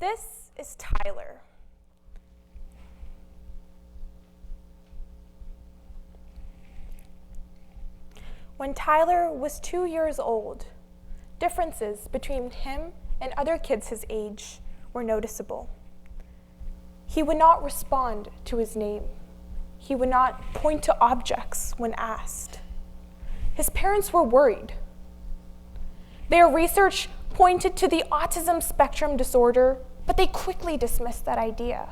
This is Tyler. When Tyler was 2 years old, differences between him and other kids his age were noticeable. He would not respond to his name. He would not point to objects when asked. His parents were worried. Their research pointed to the autism spectrum disorder, but they quickly dismissed that idea.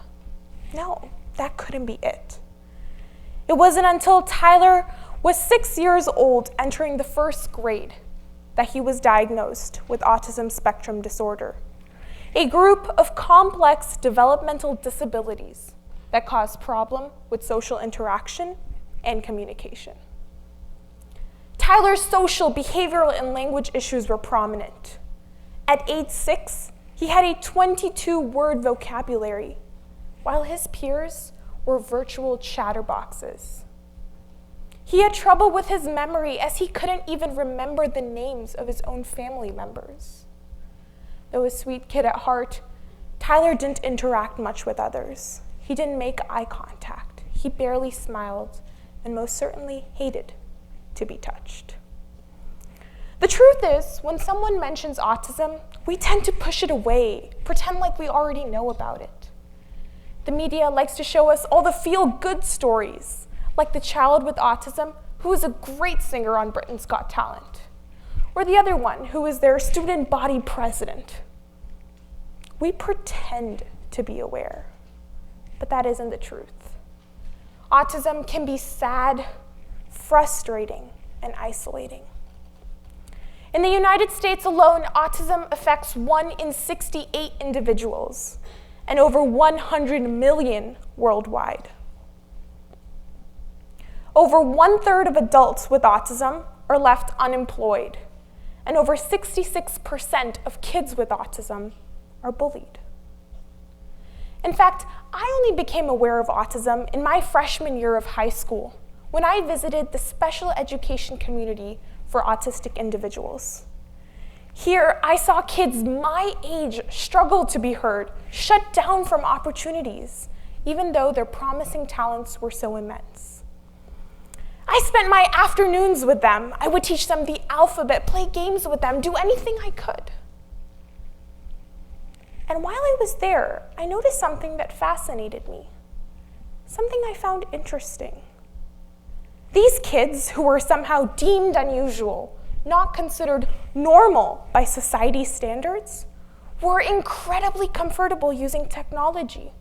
No, that couldn't be it. It wasn't until Tyler was 6 years old, entering the first grade, that he was diagnosed with autism spectrum disorder, a group of complex developmental disabilities that cause problem with social interaction and communication. Tyler's social, behavioral, and language issues were prominent. At age 6, he had a 22-word vocabulary, while his peers were virtual chatterboxes. He had trouble with his memory as he couldn't even remember the names of his own family members. Though a sweet kid at heart, Tyler didn't interact much with others. He didn't make eye contact. He barely smiled, and most certainly hated to be touched. The truth is, when someone mentions autism, we tend to push it away, pretend like we already know about it. The media likes to show us all the feel-good stories, like the child with autism who is a great singer on Britain's Got Talent, or the other one who is their student body president. We pretend to be aware, but that isn't the truth. Autism can be sad, frustrating, and isolating. In the United States alone, autism affects 1 in 68 individuals, and over 100 million worldwide. Over 1/3 of adults with autism are left unemployed, and over 66% of kids with autism are bullied. In fact, I only became aware of autism in my freshman year of high school when I visited the special education community for autistic individuals. Here, I saw kids my age struggle to be heard, shut down from opportunities, even though their promising talents were so immense. I spent my afternoons with them. I would teach them the alphabet, play games with them, do anything I could. And while I was there, I noticed something that fascinated me, something I found interesting. These kids, who were somehow deemed unusual, not considered normal by society's standards, were incredibly comfortable using technology.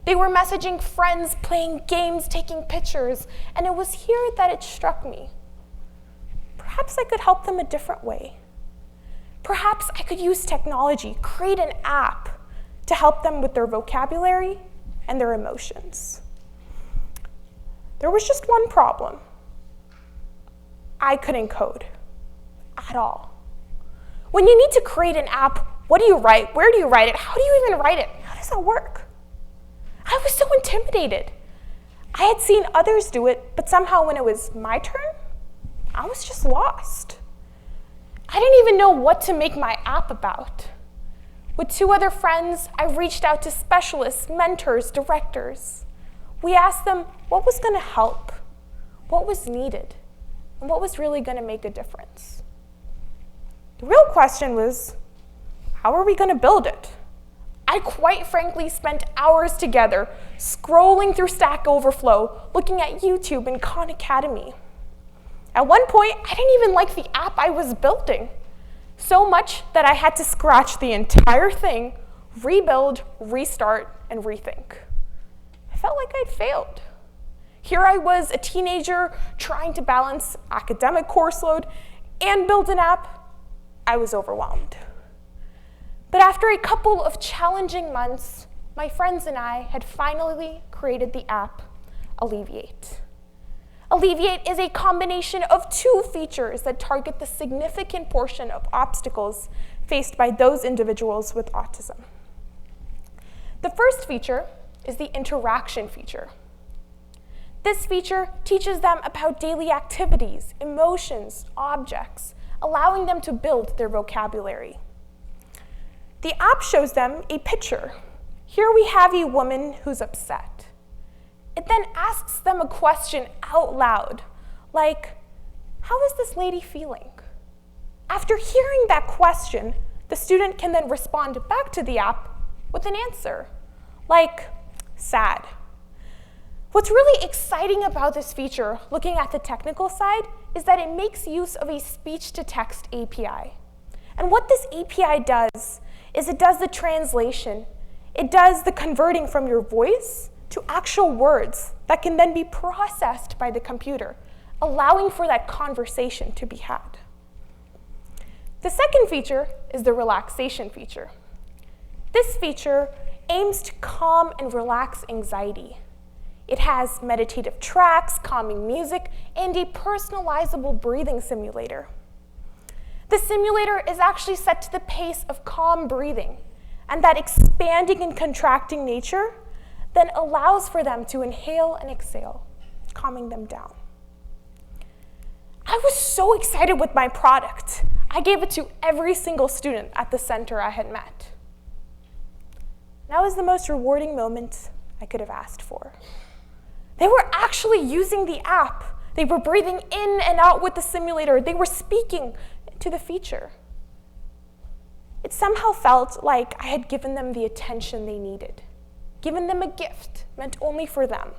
They were messaging friends, playing games, taking pictures, and it was here that it struck me. Perhaps I could help them a different way. Perhaps I could use technology, create an app to help them with their vocabulary and their emotions. There was just one problem. I couldn't code at all. When you need to create an app, what do you write? Where do you write it? How do you even write it? How does that work? I was so intimidated. I had seen others do it, but somehow when it was my turn, I was just lost. I didn't even know what to make my app about. With 2 other friends, I reached out to specialists, mentors, directors. We asked them what was going to help, what was needed, and what was really going to make a difference. The real question was, how are we going to build it? I quite frankly spent hours together scrolling through Stack Overflow, looking at YouTube and Khan Academy. At one point, I didn't even like the app I was building, so much that I had to scratch the entire thing, rebuild, restart, and rethink. I felt like I'd failed. Here I was, a teenager, trying to balance academic course load and build an app. I was overwhelmed. But after a couple of challenging months, my friends and I had finally created the app, Alleviate. Alleviate is a combination of 2 features that target the significant portion of obstacles faced by those individuals with autism. The first feature is the interaction feature. This feature teaches them about daily activities, emotions, objects, allowing them to build their vocabulary. The app shows them a picture. Here we have a woman who's upset. It then asks them a question out loud, like, how is this lady feeling? After hearing that question, the student can then respond back to the app with an answer, like, sad. What's really exciting about this feature, looking at the technical side, is that it makes use of a speech-to-text API. And what this API does is it does the translation. It does the converting from your voice to actual words that can then be processed by the computer, allowing for that conversation to be had. The second feature is the relaxation feature. This feature aims to calm and relax anxiety. It has meditative tracks, calming music, and a personalizable breathing simulator. The simulator is actually set to the pace of calm breathing, and that expanding and contracting nature then allows for them to inhale and exhale, calming them down. I was so excited with my product. I gave it to every single student at the center I had met. That was the most rewarding moment I could have asked for. They were actually using the app. They were breathing in and out with the simulator. They were speaking to the feature. It somehow felt like I had given them the attention they needed, given them a gift meant only for them.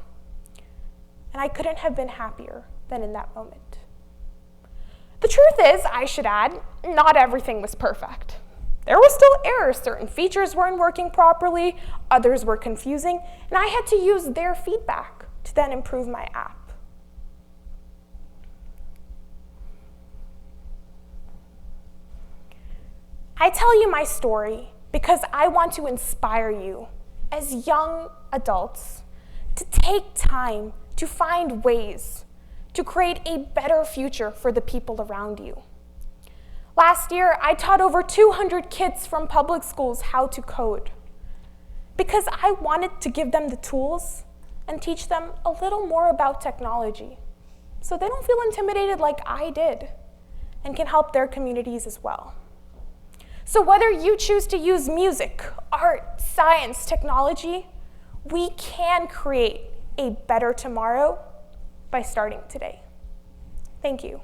And I couldn't have been happier than in that moment. The truth is, I should add, not everything was perfect. There were still errors. Certain features weren't working properly, others were confusing, and I had to use their feedback to then improve my app. I tell you my story because I want to inspire you as young adults to take time to find ways to create a better future for the people around you. Last year, I taught over 200 kids from public schools how to code because I wanted to give them the tools and teach them a little more about technology so they don't feel intimidated like I did and can help their communities as well. So whether you choose to use music, art, science, technology, we can create a better tomorrow by starting today. Thank you.